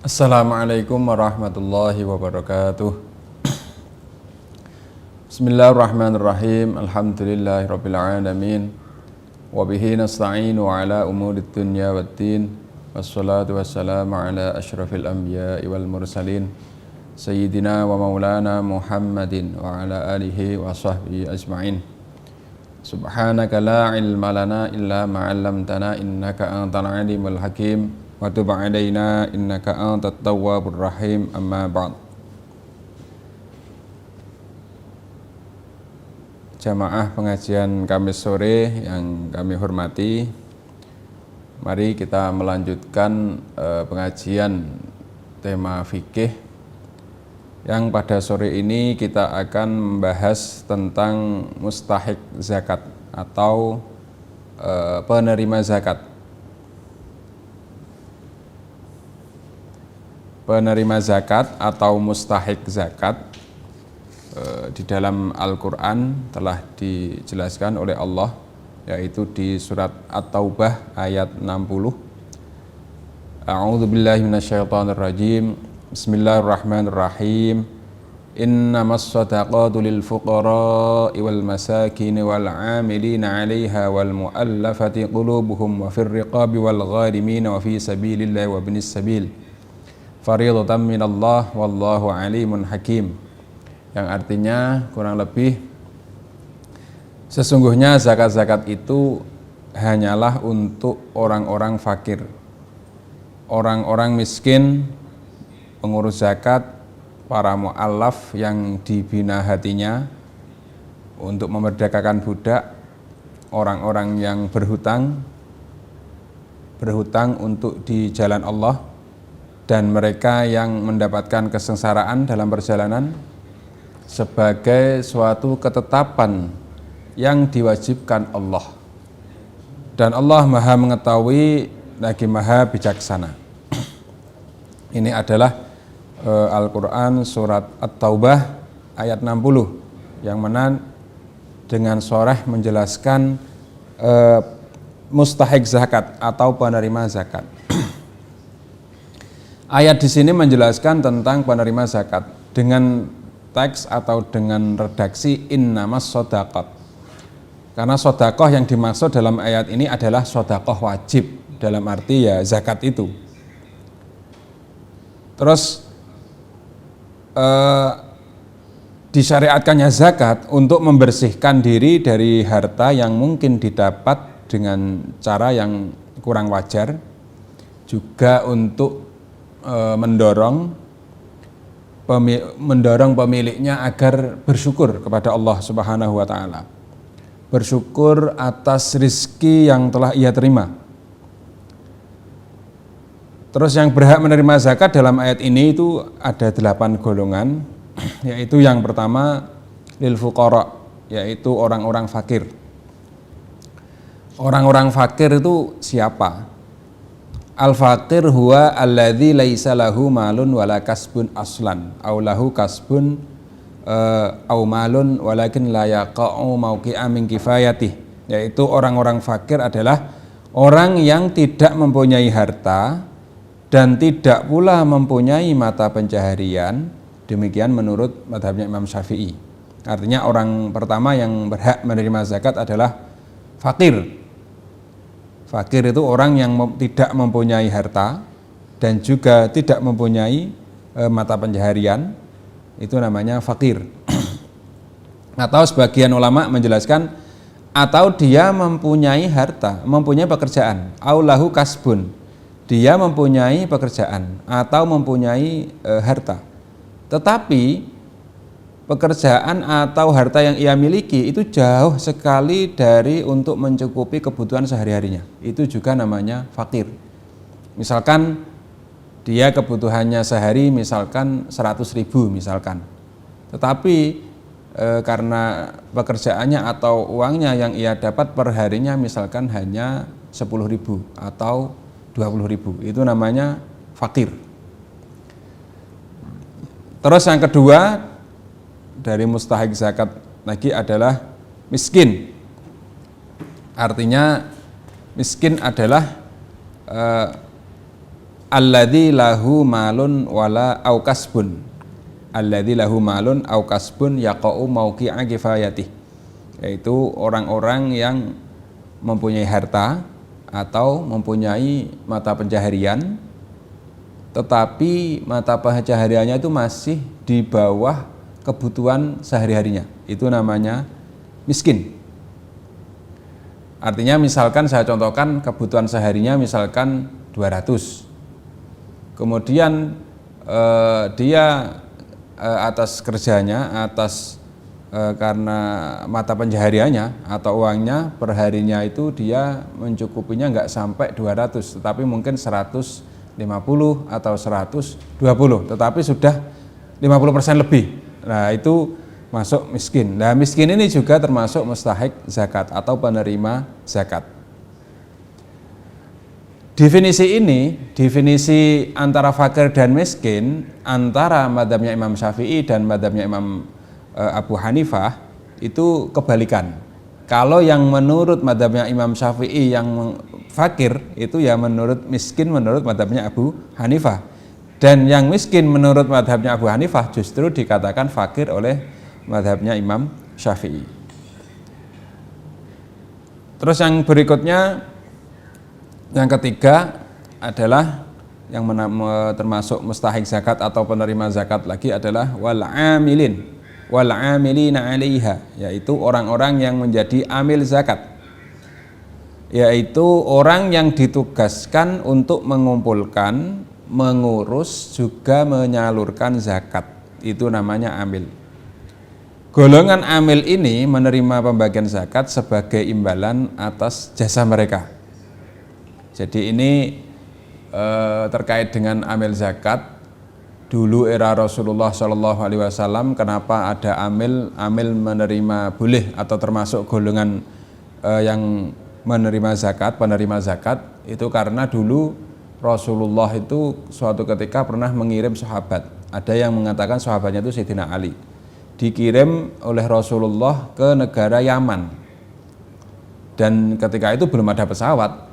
Assalamualaikum warahmatullahi wabarakatuh. Bismillahirrahmanirrahim. Alhamdulillahirabbil alamin. Wa bihi nasta'inu ala umurid dunya waddin. Wassalatu wassalamu ala asyrafil anbiya'i wal mursalin sayyidina wa maulana Muhammadin wa ala alihi wa sahbihi ajma'in. Subhanaka la ilma lana illa ma 'allamtana innaka antal alimul hakim. Wa tub 'alaina innaka antat tawwabur rahim. Amma ba'd. Jamaah pengajian Kamis sore yang kami hormati, mari kita melanjutkan pengajian tema fikih yang pada sore ini kita akan membahas tentang mustahik zakat atau penerima zakat. Penerima zakat atau mustahik zakat di dalam Al-Quran telah dijelaskan oleh Allah, yaitu di surat At-Taubah ayat 60. A'udzubillahi minasyaitonirrajim. Bismillahirrahmanirrahim. Innamas shadaqatu lil fuqara'i wal masakin wal 'amilina 'alaiha wal mu'allafati qulubuhum wa fir riqabi wal gharimin wa fi sabilillahi wa ibnis sabil. Faridatan minallah wallahu alimun hakim. Yang artinya kurang lebih sesungguhnya zakat-zakat itu hanyalah untuk orang-orang fakir, orang-orang miskin, pengurus zakat, para mu'allaf yang dibina hatinya untuk memerdekakan budak, orang-orang yang berhutang untuk di jalan Allah, dan mereka yang mendapatkan kesengsaraan dalam perjalanan sebagai suatu ketetapan yang diwajibkan Allah. Dan Allah Maha mengetahui lagi Maha bijaksana. Ini adalah Al-Quran surat At-Taubah ayat 60 yang mana dengan sharah menjelaskan mustahik zakat atau penerima zakat. Ayat di sini menjelaskan tentang penerima zakat dengan teks atau dengan redaksi innamas shadaqat. Karena sedekah yang dimaksud dalam ayat ini adalah sedekah wajib, dalam arti ya zakat itu. Terus disyariatkannya zakat untuk membersihkan diri dari harta yang mungkin didapat dengan cara yang kurang wajar, juga untuk mendorong pemiliknya agar bersyukur kepada Allah Subhanahu wa taala. Bersyukur atas rizki yang telah ia terima. Terus yang berhak menerima zakat dalam ayat ini itu ada 8 golongan, yaitu yang pertama lil fuqara, yaitu orang-orang fakir. Orang-orang fakir itu siapa? Al-faqir huwa alladzi laisa lahu malun wala kasbun aslan aw lahu kasbun aw malun walakin la yaqa'u mauqi'a min kifayatih. Yaitu orang-orang fakir adalah orang yang tidak mempunyai harta dan tidak pula mempunyai mata pencaharian. Demikian menurut mazhabnya Imam Syafi'i. Artinya orang pertama yang berhak menerima zakat adalah fakir. Fakir itu orang yang tidak mempunyai harta dan juga tidak mempunyai mata pencaharian, itu namanya fakir. Atau sebagian ulama menjelaskan atau dia mempunyai harta, mempunyai pekerjaan, aulahu kasbun, dia mempunyai pekerjaan atau mempunyai harta. Tetapi pekerjaan atau harta yang ia miliki itu jauh sekali dari untuk mencukupi kebutuhan sehari-harinya. Itu juga namanya fakir. Misalkan dia kebutuhannya sehari misalkan 100.000 misalkan. Tetapi karena pekerjaannya atau uangnya yang ia dapat per harinya misalkan hanya 10.000 atau 20.000. Itu namanya fakir. Terus yang kedua dari mustahik zakat lagi adalah miskin. Artinya miskin adalah alladzi lahu malun wala au kasbun. Alladzi lahu malun au kasbun yaqau mauqi'a kifayatih. Yaitu orang-orang yang mempunyai harta atau mempunyai mata pencaharian, tetapi mata pencahariannya itu masih di bawah kebutuhan sehari-harinya. Itu namanya miskin. Artinya misalkan saya contohkan kebutuhan seharinya misalkan 200. Kemudian dia atas kerjanya, karena mata pencahariannya atau uangnya perharinya itu dia mencukupinya nggak sampai 200, tetapi mungkin 150 atau 120, tetapi sudah 50% lebih. Nah itu masuk miskin. Nah miskin ini juga termasuk mustahik zakat atau penerima zakat. Definisi antara fakir dan miskin antara madzhabnya Imam Syafi'i dan madzhabnya Imam Abu Hanifah itu kebalikan. Kalau yang menurut madzhabnya Imam Syafi'i yang fakir itu ya menurut miskin menurut madzhabnya Abu Hanifah. Dan yang miskin menurut madzhabnya Abu Hanifah justru dikatakan fakir oleh madzhabnya Imam Syafi'i. Terus yang berikutnya, yang ketiga adalah yang termasuk mustahik zakat atau penerima zakat lagi adalah wal amilina 'alaiha, yaitu orang-orang yang menjadi amil zakat, yaitu orang yang ditugaskan untuk mengumpulkan, mengurus, juga menyalurkan zakat. Itu namanya amil. Golongan amil ini menerima pembagian zakat sebagai imbalan atas jasa mereka. Jadi ini terkait dengan amil zakat. Dulu era Rasulullah SAW, kenapa ada amil menerima boleh atau termasuk golongan yang menerima zakat, penerima zakat, itu karena dulu Rasulullah itu suatu ketika pernah mengirim sahabat. Ada yang mengatakan sahabatnya itu Sayyidina Ali. Dikirim oleh Rasulullah ke negara Yaman. Dan ketika itu belum ada pesawat.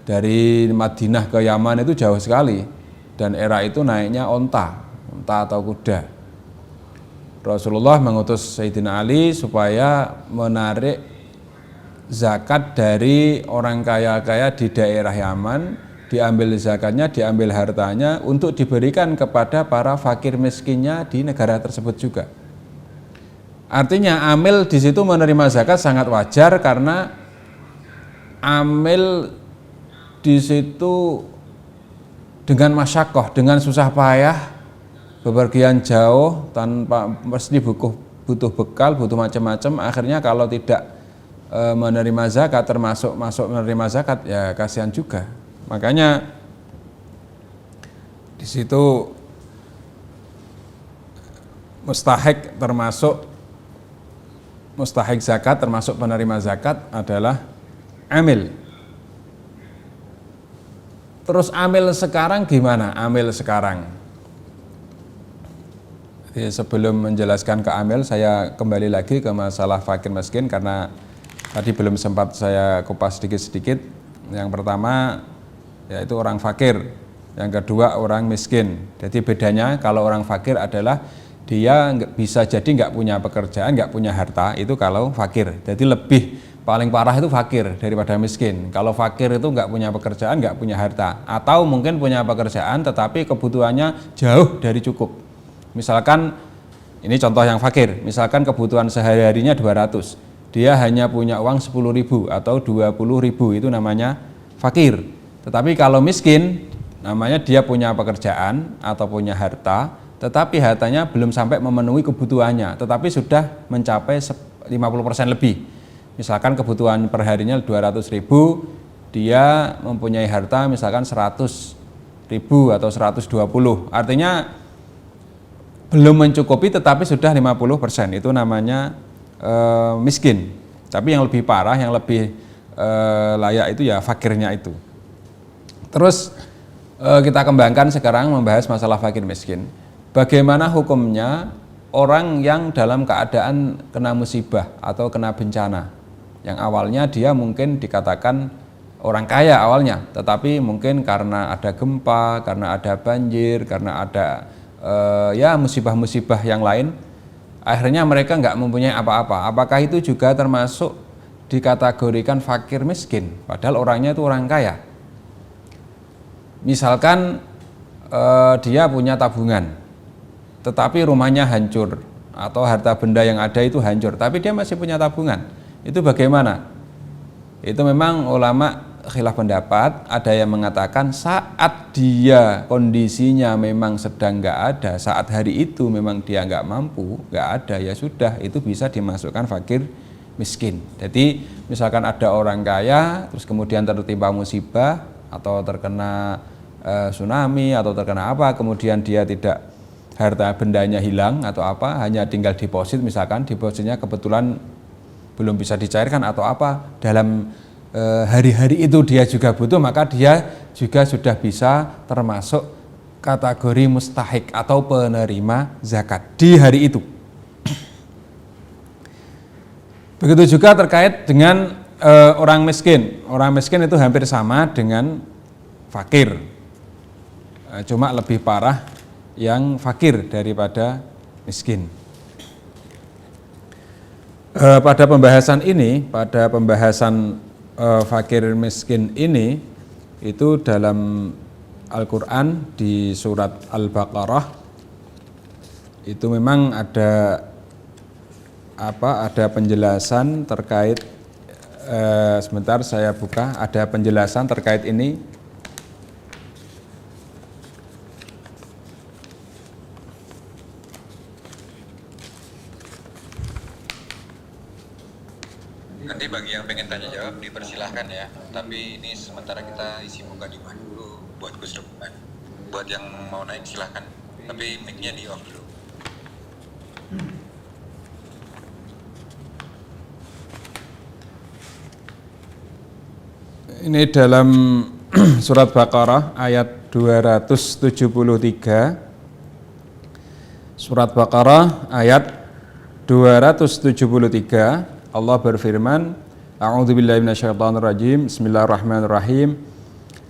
Dari Madinah ke Yaman itu jauh sekali. Dan era itu naiknya onta atau kuda. Rasulullah mengutus Sayyidina Ali supaya menarik zakat dari orang kaya-kaya di daerah Yaman, diambil zakatnya, diambil hartanya untuk diberikan kepada para fakir miskinnya di negara tersebut juga. Artinya amil di situ menerima zakat sangat wajar karena amil di situ dengan masyakoh, dengan susah payah, bepergian jauh tanpa mesti butuh bekal, butuh macam-macam. Akhirnya kalau tidak menerima zakat, termasuk masuk menerima zakat, ya kasihan juga. Makanya di situ mustahik zakat termasuk penerima zakat adalah amil. Terus amil sekarang gimana? Amil sekarang. Jadi sebelum menjelaskan ke amil, saya kembali lagi ke masalah fakir miskin karena tadi belum sempat saya kupas sedikit-sedikit. Yang pertama yaitu orang fakir, yang kedua orang miskin. Jadi bedanya kalau orang fakir adalah dia bisa jadi nggak punya pekerjaan, nggak punya harta, itu kalau fakir. Jadi paling parah itu fakir daripada miskin. Kalau fakir itu nggak punya pekerjaan, nggak punya harta, atau mungkin punya pekerjaan tetapi kebutuhannya jauh dari cukup. Misalkan ini contoh yang fakir, misalkan kebutuhan sehari-harinya 200, dia hanya punya uang 10.000 atau 20.000, itu namanya fakir. Tetapi kalau miskin, namanya dia punya pekerjaan atau punya harta, tetapi hartanya belum sampai memenuhi kebutuhannya, tetapi sudah mencapai 50% lebih. Misalkan kebutuhan perharinya 200.000, dia mempunyai harta misalkan 100.000 atau 120. Artinya belum mencukupi tetapi sudah 50%. Itu namanya miskin. Tapi yang lebih parah, yang lebih layak itu ya fakirnya itu. Terus kita kembangkan sekarang membahas masalah fakir miskin. Bagaimana hukumnya orang yang dalam keadaan kena musibah atau kena bencana, yang awalnya dia mungkin dikatakan orang kaya awalnya, tetapi mungkin karena ada gempa, karena ada banjir, karena ada ya musibah-musibah yang lain, akhirnya mereka nggak mempunyai apa-apa. Apakah itu juga termasuk dikategorikan fakir miskin, padahal orangnya itu orang kaya? Misalkan dia punya tabungan, tetapi rumahnya hancur atau harta benda yang ada itu hancur, tapi dia masih punya tabungan. Itu bagaimana? Itu memang ulama khilaf pendapat. Ada yang mengatakan saat dia kondisinya memang sedang nggak ada, saat hari itu memang dia nggak mampu, nggak ada, ya sudah, itu bisa dimasukkan fakir miskin. Jadi misalkan ada orang kaya terus kemudian tertimpa musibah atau terkena tsunami atau terkena apa, kemudian dia tidak, harta bendanya hilang atau apa, hanya tinggal deposit, misalkan depositnya kebetulan belum bisa dicairkan atau apa, dalam hari-hari itu dia juga butuh, maka dia juga sudah bisa termasuk kategori mustahik atau penerima zakat di hari itu. Begitu juga terkait dengan orang miskin. Orang miskin itu hampir sama dengan fakir, cuma lebih parah yang fakir daripada miskin. Pada pembahasan ini, pada pembahasan fakir miskin ini, itu dalam Al-Quran di surat Al-Baqarah itu memang ada ada penjelasan terkait, sebentar saya buka, ada penjelasan terkait ini. Nanti bagi yang pengen tanya jawab dipersilahkan ya. Tapi ini sementara kita isi buka Jumat dulu buat Gus Depan. Buat yang mau naik silahkan. Tapi mic-nya di off dulu. Ini dalam surat Baqarah ayat 273. Surat Baqarah ayat 273. Allah berfirman, A'udzubillahi minasyaitonirrajim. Bismillahirrahmanirrahim.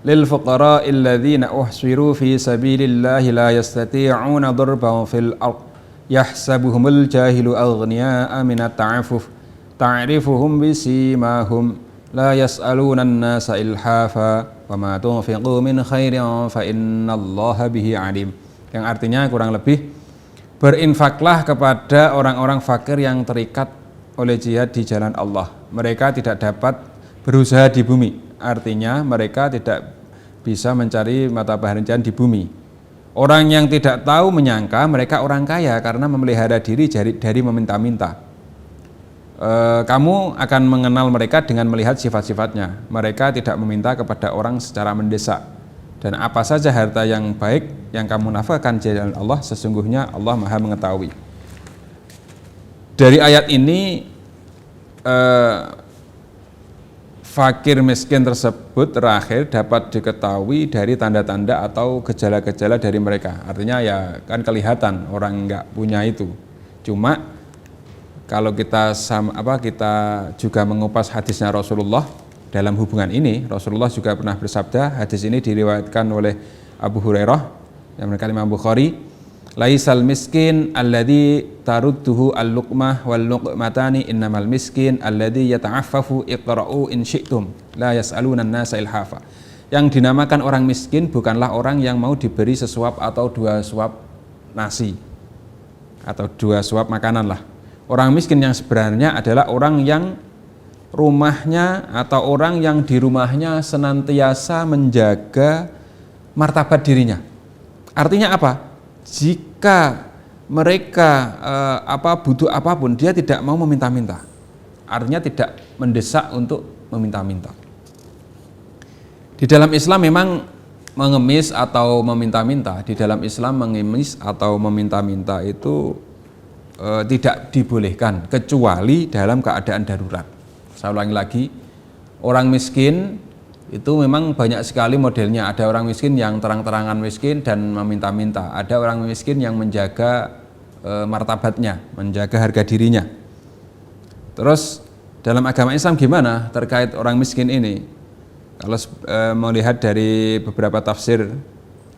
Lil fuqara'il ladzina uhsiru fi sabilillahi la yastati'una darban fil ardh yahsabuhumul jahilu aghniya'a minat ta'affuf ta'rifuhum bisimahum la yas'aluna an-nasa ilhafa wa ma tunfiqu min khairin fa innallaha bihi alim. Yang artinya kurang lebih, berinfaklah kepada orang-orang fakir yang terikat oleh jihad di jalan Allah. Mereka tidak dapat berusaha di bumi, artinya mereka tidak bisa mencari mata pencaharian di bumi. Orang yang tidak tahu menyangka mereka orang kaya karena memelihara diri dari meminta-minta. Kamu akan mengenal mereka dengan melihat sifat-sifatnya. Mereka tidak meminta kepada orang secara mendesak. Dan apa saja harta yang baik yang kamu nafkahkan di jalan Allah, sesungguhnya Allah Maha mengetahui. Dari ayat ini fakir miskin tersebut terakhir dapat diketahui dari tanda-tanda atau gejala-gejala dari mereka. Artinya ya kan kelihatan orang nggak punya itu. Cuma kalau kita kita juga mengupas hadisnya Rasulullah dalam hubungan ini, Rasulullah juga pernah bersabda, hadis ini diriwayatkan oleh Abu Hurairah yang berkata Imam Bukhari, laisal miskin alladzi tarudduhu al-luqmah wal luqmatani innamal miskin alladzi yata'affafu iqra'u in syi'tum la yas'aluna an-nasa ilhafa. Yang dinamakan orang miskin bukanlah orang yang mau diberi sesuap atau dua suap nasi atau dua suap makanan lah. Orang miskin yang sebenarnya adalah orang yang rumahnya atau orang yang di rumahnya senantiasa menjaga martabat dirinya. Artinya apa? Jika mereka butuh apapun, dia tidak mau meminta-minta. Artinya tidak mendesak untuk meminta-minta. Di dalam Islam memang mengemis atau meminta-minta. Di dalam Islam mengemis atau meminta-minta itu tidak dibolehkan kecuali dalam keadaan darurat. Saya ulangi lagi, orang miskin itu memang banyak sekali modelnya. Ada orang miskin yang terang-terangan miskin dan meminta-minta. Ada orang miskin yang menjaga martabatnya, menjaga harga dirinya. Terus dalam agama Islam gimana terkait orang miskin ini? Kalau melihat dari beberapa tafsir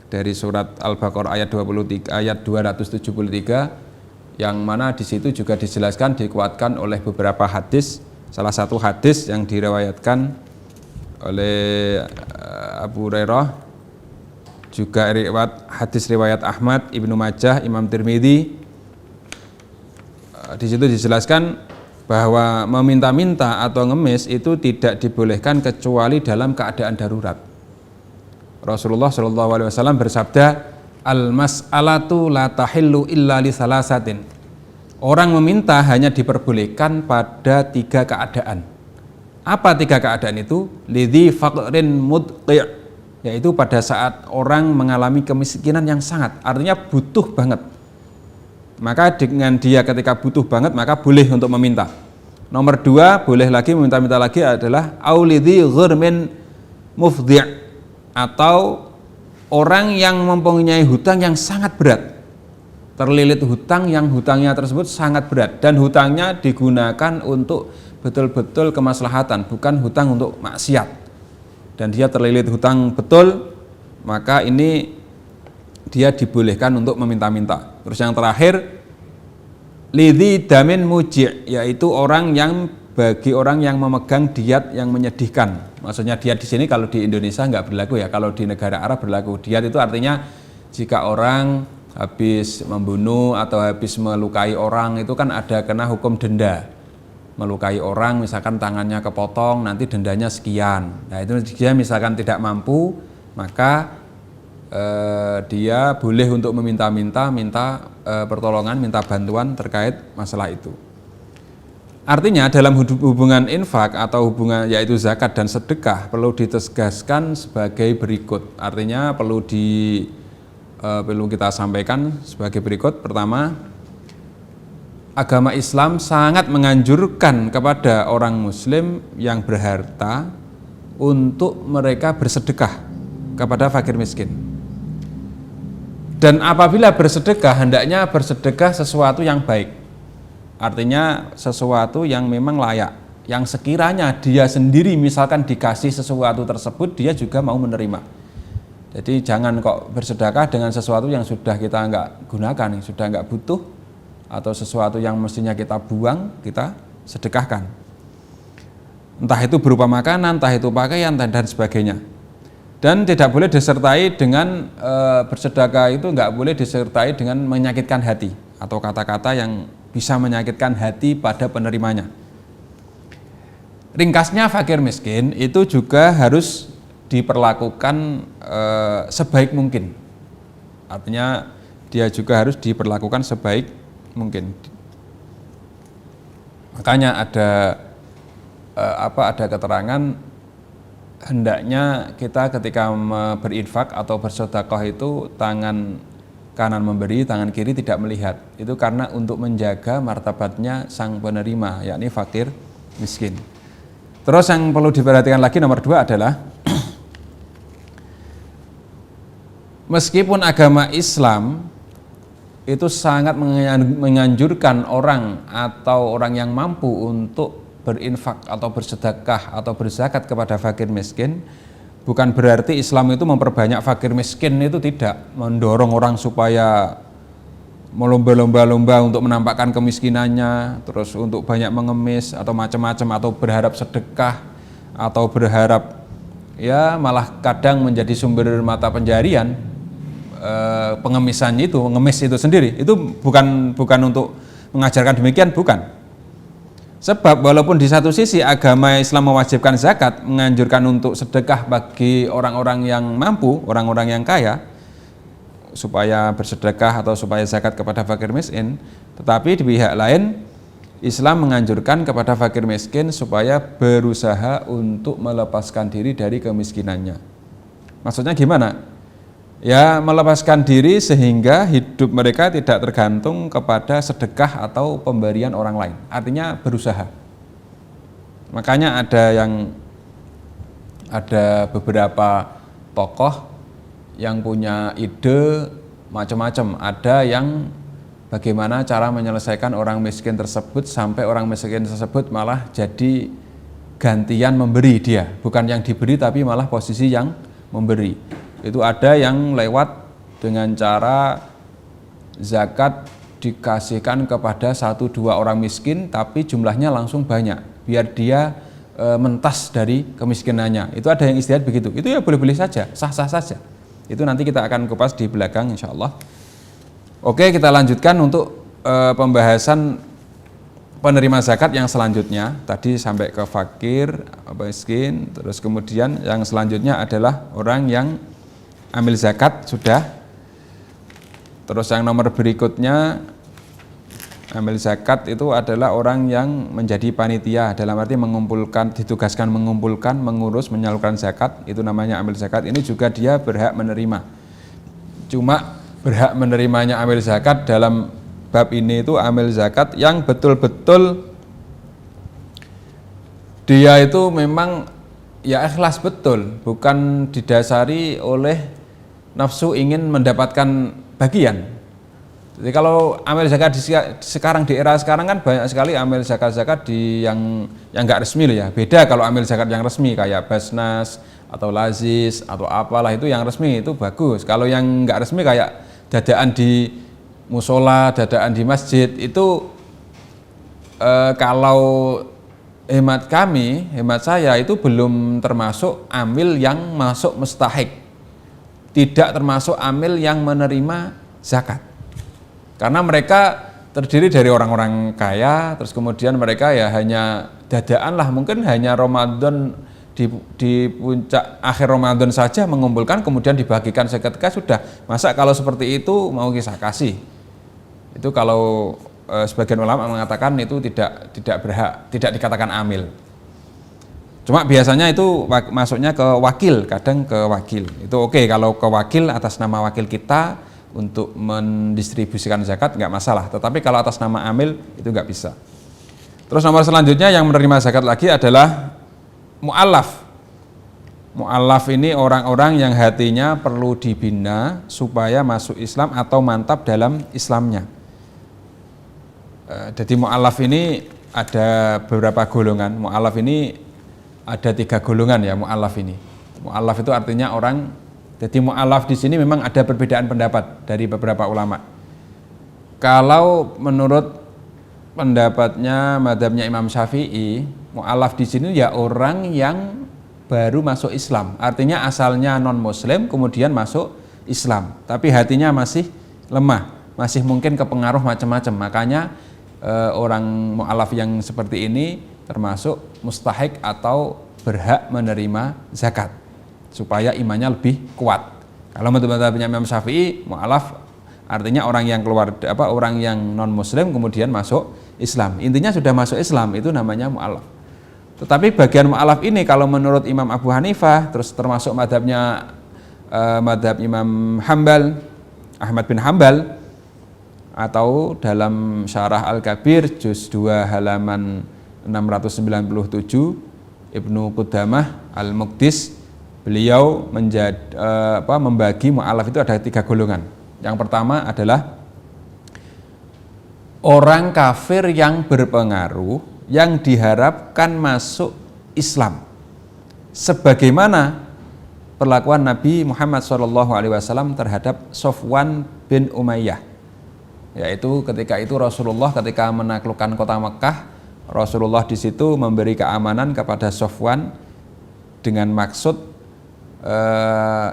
dari surat Al-Baqarah ayat 23 ayat 273 yang mana di situ juga dijelaskan dikuatkan oleh beberapa hadis. Salah satu hadis yang diriwayatkan oleh Abu Hurairah, juga hadis riwayat Ahmad, Ibnu Majah, Imam Tirmidzi. Di situ dijelaskan bahwa meminta-minta atau ngemis itu tidak dibolehkan kecuali dalam keadaan darurat. Rasulullah SAW bersabda, al-mas'alatu la tahillu illa li salasatin. Orang meminta hanya diperbolehkan pada 3 keadaan. Apa 3 keadaan itu? Lidhi faqrin mudqi', yaitu pada saat orang mengalami kemiskinan yang sangat, artinya butuh banget. Maka dengan dia ketika butuh banget maka boleh untuk meminta. Nomor 2 boleh lagi meminta-minta lagi adalah aulidhi ghurmin mufdi', atau orang yang mempunyai hutang yang sangat berat, terlilit hutang yang hutangnya tersebut sangat berat dan hutangnya digunakan untuk betul-betul kemaslahatan, bukan hutang untuk maksiat, dan dia terlilit hutang betul, maka ini dia dibolehkan untuk meminta-minta. Terus yang terakhir, lidhi damin muji', yaitu bagi orang yang memegang diat yang menyedihkan. Maksudnya diat di sini kalau di Indonesia nggak berlaku ya, kalau di negara Arab berlaku. Diat itu artinya jika orang habis membunuh atau habis melukai orang itu kan ada kena hukum denda. Melukai orang misalkan tangannya kepotong nanti dendanya sekian. Nah itu dia misalkan tidak mampu, maka dia boleh untuk minta pertolongan, minta bantuan terkait masalah itu. Artinya dalam hubungan infak atau hubungan yaitu zakat dan sedekah perlu ditegaskan sebagai berikut. Artinya perlu kita sampaikan sebagai berikut. Pertama, agama Islam sangat menganjurkan kepada orang muslim yang berharta untuk mereka bersedekah kepada fakir miskin. Dan apabila bersedekah, hendaknya bersedekah sesuatu yang baik. Artinya sesuatu yang memang layak, yang sekiranya dia sendiri misalkan dikasih sesuatu tersebut, dia juga mau menerima. Jadi jangan kok bersedekah dengan sesuatu yang sudah kita nggak gunakan, yang sudah nggak butuh, atau sesuatu yang mestinya kita buang, kita sedekahkan. Entah itu berupa makanan, entah itu pakaian, dan sebagainya. Dan tidak boleh disertai dengan bersedekah itu nggak boleh disertai dengan menyakitkan hati atau kata-kata yang bisa menyakitkan hati pada penerimanya. Ringkasnya fakir miskin itu juga harus diperlakukan sebaik mungkin. Artinya dia juga harus diperlakukan sebaik mungkin. Makanya ada keterangan hendaknya kita ketika berinfak atau bersedekah itu tangan kanan memberi, tangan kiri tidak melihat. Itu karena untuk menjaga martabatnya sang penerima, yakni fakir miskin. Terus yang perlu diperhatikan lagi nomor 2 adalah meskipun agama Islam itu sangat menganjurkan orang atau orang yang mampu untuk berinfak atau bersedekah atau berzakat kepada fakir miskin, bukan berarti Islam itu memperbanyak fakir miskin, itu tidak mendorong orang supaya melomba-lomba untuk menampakkan kemiskinannya, terus untuk banyak mengemis atau macam-macam, atau berharap sedekah atau berharap ya malah kadang menjadi sumber mata pencarian pengemisan itu, mengemis itu sendiri. Itu bukan untuk mengajarkan demikian, bukan. Sebab walaupun di satu sisi agama Islam mewajibkan zakat, menganjurkan untuk sedekah bagi orang-orang yang mampu, orang-orang yang kaya, supaya bersedekah atau supaya zakat kepada fakir miskin, tetapi di pihak lain Islam menganjurkan kepada fakir miskin supaya berusaha untuk melepaskan diri dari kemiskinannya. Maksudnya gimana? Ya, melepaskan diri sehingga hidup mereka tidak tergantung kepada sedekah atau pemberian orang lain. Artinya berusaha. Makanya ada beberapa tokoh yang punya ide macam-macam. Ada yang bagaimana cara menyelesaikan orang miskin tersebut sampai orang miskin tersebut malah jadi gantian memberi dia, bukan yang diberi tapi malah posisi yang memberi. Itu ada yang lewat dengan cara zakat dikasihkan kepada 1-2 orang miskin tapi jumlahnya langsung banyak biar dia mentas dari kemiskinannya. Itu ada yang istihad begitu. Itu ya boleh-boleh saja, sah-sah saja. Itu nanti kita akan kupas di belakang insyaallah. Oke, kita lanjutkan untuk pembahasan penerima zakat yang selanjutnya. Tadi sampai ke fakir, miskin, terus kemudian yang selanjutnya adalah orang yang amil zakat sudah. Terus yang nomor berikutnya amil zakat itu adalah orang yang menjadi panitia, dalam arti mengumpulkan, ditugaskan mengumpulkan, mengurus, menyalurkan zakat, itu namanya amil zakat. Ini juga dia berhak menerima. Cuma berhak menerimanya amil zakat dalam bab ini itu amil zakat yang betul-betul dia itu memang ya ikhlas betul, bukan didasari oleh nafsu ingin mendapatkan bagian. Jadi kalau amil zakat sekarang di era sekarang kan banyak sekali amil zakat di yang enggak resmi loh ya. Beda kalau amil zakat yang resmi kayak Basnas atau Lazis atau apalah, itu yang resmi itu bagus. Kalau yang enggak resmi kayak dadaan di musola, dadaan di masjid itu kalau hemat kami, hemat saya itu belum termasuk amil yang masuk mustahik. Tidak termasuk amil yang menerima zakat. Karena mereka terdiri dari orang-orang kaya, terus kemudian mereka ya hanya dadaan lah, mungkin hanya Ramadan di puncak akhir Ramadan saja mengumpulkan kemudian dibagikan seketika sudah. Masa kalau seperti itu mau kisah kasih? Itu kalau sebagian ulama mengatakan itu tidak berhak, tidak dikatakan amil. Cuma biasanya itu masuknya ke wakil, kadang ke wakil. Itu oke kalau ke wakil atas nama wakil kita untuk mendistribusikan zakat nggak masalah, tetapi kalau atas nama amil itu nggak bisa. Terus nomor selanjutnya yang menerima zakat lagi adalah mu'allaf. Mu'allaf ini orang-orang yang hatinya perlu dibina supaya masuk Islam atau mantap dalam Islamnya. Jadi mu'allaf ini ada beberapa golongan. Mu'allaf ini ada 3 golongan ya mu'allaf ini. Mu'allaf itu artinya orang. Jadi mu'allaf di sini memang ada perbedaan pendapat dari beberapa ulama. Kalau menurut pendapatnya mazhabnya Imam Syafi'i, mu'allaf di sini ya orang yang baru masuk Islam. Artinya asalnya non muslim kemudian masuk Islam, tapi hatinya masih lemah, masih mungkin kepengaruh macam-macam. Makanya orang mu'allaf yang seperti ini termasuk mustahik atau berhak menerima zakat, supaya imannya lebih kuat. Kalau menurut mazhabnya Imam Syafi'i, mu'allaf artinya orang yang keluar orang yang non muslim kemudian masuk Islam. Intinya sudah masuk Islam itu namanya mu'allaf. Tetapi bagian mu'allaf ini kalau menurut Imam Abu Hanifah, terus termasuk mazhabnya mazhab Imam Hambal, Ahmad bin Hambal, atau dalam Syarah Al-Kabir juz 2 halaman 697 Ibnu Qudamah Al-Muqdis, beliau membagi mu'allaf itu ada 3 golongan. Yang pertama adalah orang kafir yang berpengaruh yang diharapkan masuk Islam, sebagaimana perlakuan Nabi Muhammad SAW terhadap Sofwan bin Umayyah. Yaitu ketika itu Rasulullah ketika menaklukkan kota Mekah, Rasulullah di situ memberi keamanan kepada Sofwan dengan maksud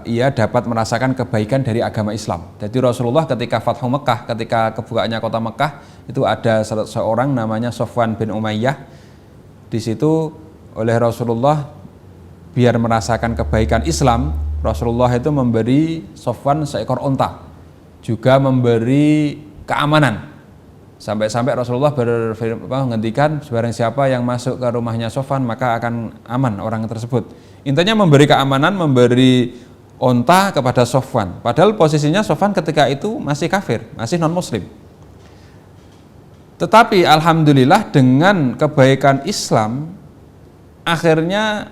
ia dapat merasakan kebaikan dari agama Islam. Jadi Rasulullah ketika Fathu Mekah, ketika kebukaannya kota Mekah, itu ada seorang namanya Sofwan bin Umayyah. Di situ oleh Rasulullah biar merasakan kebaikan Islam, Rasulullah itu memberi Sofwan seekor unta, juga memberi keamanan. Sampai-sampai Rasulullah menghentikan barang siapa yang masuk ke rumahnya Sofwan maka akan aman orang tersebut. Intinya memberi keamanan, memberi onta kepada Sofwan. Padahal posisinya Sofwan ketika itu masih kafir, masih non muslim. Tetapi alhamdulillah dengan kebaikan Islam, akhirnya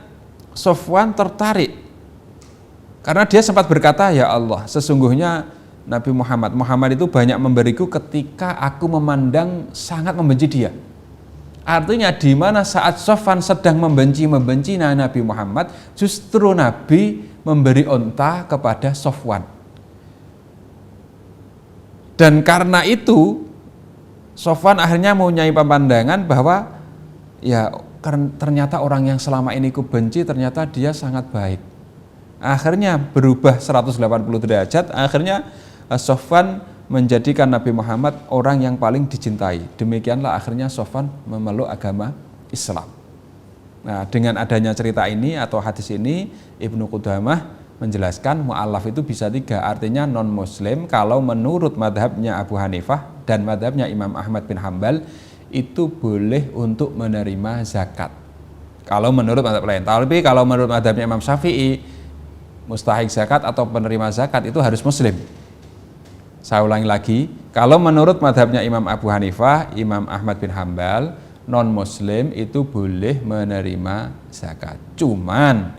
Sofwan tertarik. Karena dia sempat berkata, ya Allah, sesungguhnya Nabi Muhammad itu banyak memberiku ketika aku memandang sangat membenci dia. Artinya di mana saat Sofwan sedang membenci Nabi Muhammad, justru Nabi memberi onta kepada Sofwan. Dan karena itu Sofwan akhirnya mempunyai pandangan bahwa ya ternyata orang yang selama ini ku benci ternyata dia sangat baik. Akhirnya berubah 180 derajat, akhirnya Sofwan menjadikan Nabi Muhammad orang yang paling dicintai. Demikianlah akhirnya Sofwan memeluk agama Islam. Nah, dengan adanya cerita ini atau hadis ini, Ibnu Qudamah menjelaskan mu'allaf itu bisa 3, artinya non-muslim. Kalau menurut madhabnya Abu Hanifah dan madhabnya Imam Ahmad bin Hambal, itu boleh untuk menerima zakat. Kalau menurut madhab lain. Tapi kalau menurut madhabnya Imam Syafi'i, mustahik zakat atau penerima zakat itu harus muslim. Saya ulangi lagi, kalau menurut madhabnya Imam Abu Hanifah, Imam Ahmad bin Hambal, non-muslim itu boleh menerima zakat. Cuman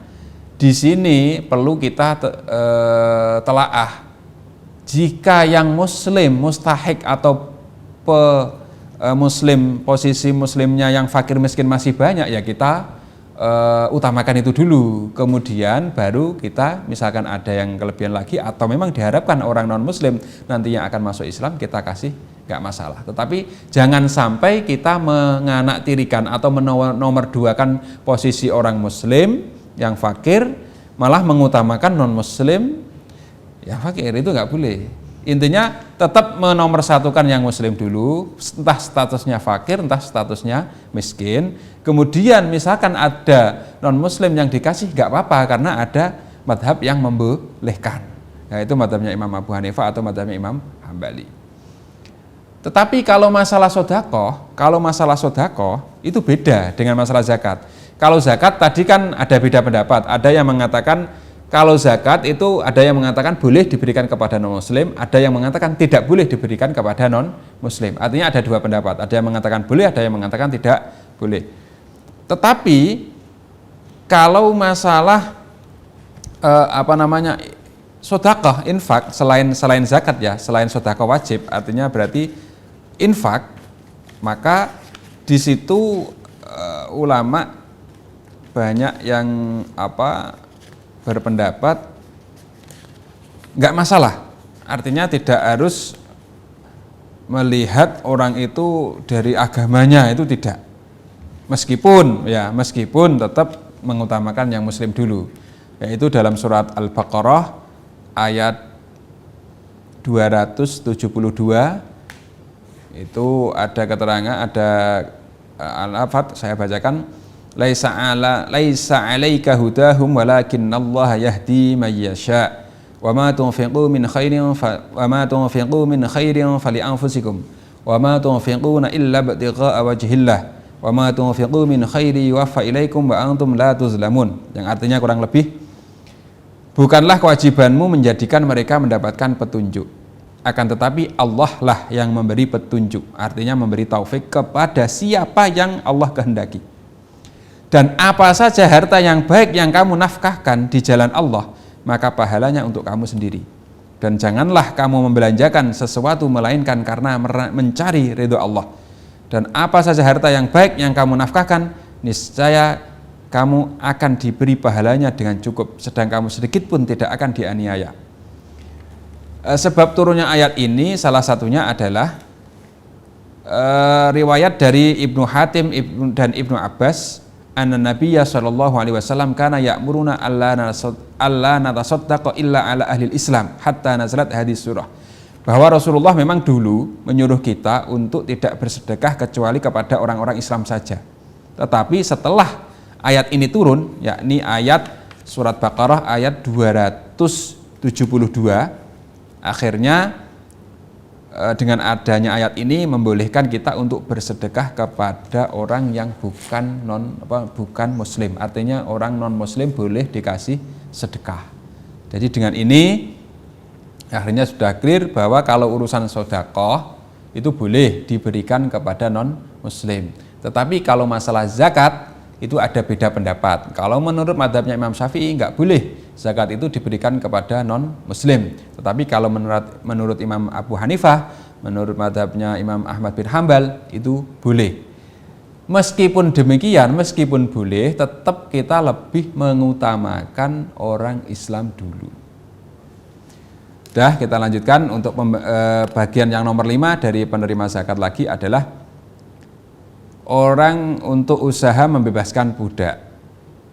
di sini perlu kita telaah. Jika yang muslim, mustahik atau muslim, posisi muslimnya yang fakir miskin masih banyak, ya kita utamakan itu dulu, kemudian baru kita misalkan ada yang kelebihan lagi atau memang diharapkan orang non muslim nanti yang akan masuk Islam kita kasih, nggak masalah. Tetapi jangan sampai kita menganaktirikan atau menomorduakan posisi orang muslim yang fakir malah mengutamakan non muslim yang fakir, itu nggak boleh. Intinya tetap menomorsatukan yang muslim dulu, entah statusnya fakir, entah statusnya miskin. Kemudian misalkan ada non muslim yang dikasih, nggak apa-apa karena ada madhab yang membolehkan, yaitu madhabnya Imam Abu Hanifah atau madhabnya Imam Hambali. Tetapi kalau masalah sodakoh itu beda dengan masalah zakat. Kalau zakat tadi kan ada beda pendapat, ada yang mengatakan kalau zakat itu ada yang mengatakan boleh diberikan kepada non-muslim, ada yang mengatakan tidak boleh diberikan kepada non-muslim. Artinya ada dua pendapat, ada yang mengatakan boleh, ada yang mengatakan tidak boleh. Tetapi kalau masalah sedekah, infak, selain zakat ya, selain sedekah wajib, artinya berarti infak, maka di situ ulama banyak yang berpendapat nggak masalah, artinya tidak harus melihat orang itu dari agamanya, itu tidak, meskipun tetap mengutamakan yang muslim dulu, yaitu dalam surat Al-Baqarah ayat 272 itu ada keterangan, ada al-afat, saya bacakan. Laisa 'alaika hudahum walakinallaha yahdi may yasha wa ma tunfiqu min khairin fali anfusikum wa ma tunfiquna illa ibtigha'a wajhillah wa ma tunfiqu min khairi yuwaffa ilaikum wa antum la tuzlamun, yang artinya kurang lebih, bukanlah kewajibanmu menjadikan mereka mendapatkan petunjuk, akan tetapi Allah lah yang memberi petunjuk, artinya memberi taufik kepada siapa yang Allah kehendaki. Dan apa saja harta yang baik yang kamu nafkahkan di jalan Allah, maka pahalanya untuk kamu sendiri. Dan janganlah kamu membelanjakan sesuatu melainkan karena mencari ridho Allah. Dan apa saja harta yang baik yang kamu nafkahkan, niscaya kamu akan diberi pahalanya dengan cukup, sedang kamu sedikit pun tidak akan dianiaya. Sebab turunnya ayat ini salah satunya adalah riwayat dari Ibnu Hatim dan Ibnu Abbas, anna Nabiyya sallallahu alaihi wasallam kana ya'muruna alla natasaddaqa illa ala ahli Islam hatta nazalat hadis surah, bahwa Rasulullah memang dulu menyuruh kita untuk tidak bersedekah kecuali kepada orang-orang Islam saja. Tetapi setelah ayat ini turun, yakni ayat surat Baqarah ayat 272, akhirnya dengan adanya ayat ini membolehkan kita untuk bersedekah kepada orang yang bukan muslim, artinya orang non muslim boleh dikasih sedekah. Jadi dengan ini akhirnya sudah clear bahwa kalau urusan sedekah itu boleh diberikan kepada non muslim. Tetapi kalau masalah zakat itu ada beda pendapat. Kalau menurut madhabnya Imam Syafi'i nggak boleh zakat itu diberikan kepada non muslim. Tetapi kalau menurut Imam Abu Hanifah, menurut madhabnya Imam Ahmad bin Hambal itu boleh. Meskipun demikian, meskipun boleh, tetap kita lebih mengutamakan orang Islam dulu. Dah, kita lanjutkan untuk bagian yang nomor 5 dari penerima zakat lagi adalah orang untuk usaha membebaskan budak.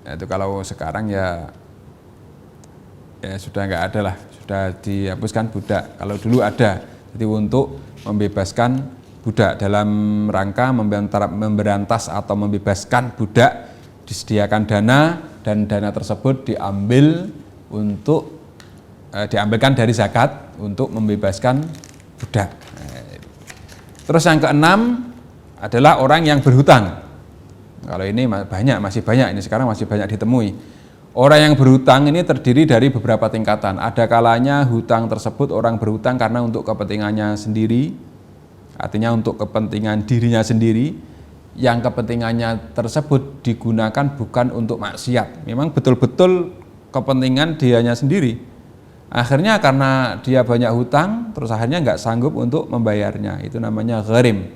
Itu kalau sekarang ya sudah nggak ada lah, sudah dihapuskan budak. Kalau dulu ada, jadi untuk membebaskan budak dalam rangka memberantas atau membebaskan budak, disediakan dana dan dana tersebut diambilkan dari zakat untuk membebaskan budak. Terus yang keenam adalah orang yang berhutang. Kalau ini masih banyak ini sekarang masih banyak ditemui. Orang yang berhutang ini terdiri dari beberapa tingkatan. Ada kalanya hutang tersebut orang berhutang karena untuk kepentingannya sendiri, artinya untuk kepentingan dirinya sendiri, yang kepentingannya tersebut digunakan bukan untuk maksiat. Memang betul-betul kepentingan dianya sendiri. Akhirnya karena dia banyak hutang, terus akhirnya nggak sanggup untuk membayarnya. Itu namanya gharim.